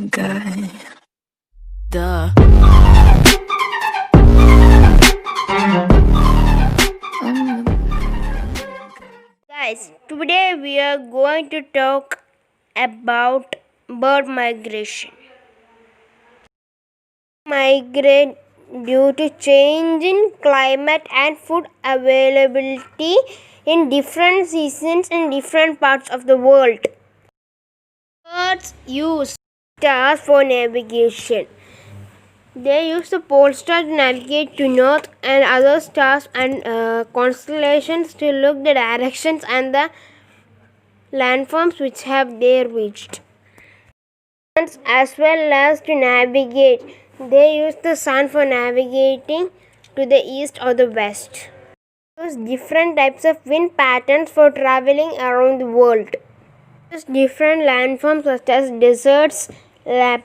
guy. Duh. Guys, today we are going to talk about bird migration. Migrate due to change in climate and food availability in different seasons in different parts of the world. Birds use stars for navigation. They use the pole star to navigate to north and other stars and constellations to look the directions and the landforms which have they reached. As well as to navigate, they use the sun for navigating to the east or the west. Use different types of wind patterns for traveling around the world. Use different landforms such as deserts,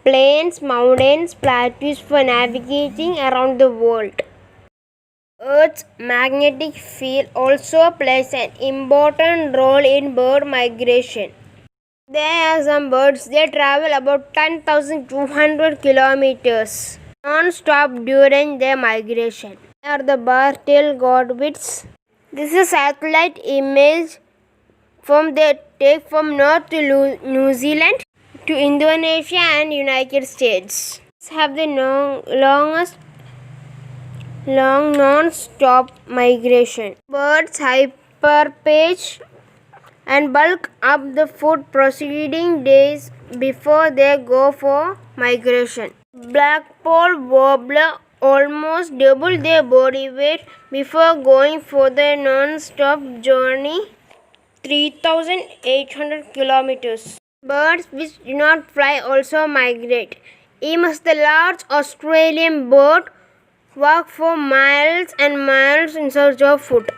plains, mountains, plateaus for navigating around the world. Earth's magnetic field also plays an important role in bird migration. There are some birds, they travel about 10,200 kilometers non-stop during their migration. They are the bar-tailed godwits. This is a satellite image from they take from North to New Zealand to Indonesia and United States. These have the longest non-stop migration. Birds hyperpage and bulk up the food preceding days before they go for migration. Blackpoll warbler almost double their body weight before going for their non-stop journey 3,800 kilometers. Birds which do not fly also migrate. Emus, the large Australian bird, walk for miles and miles in search of food.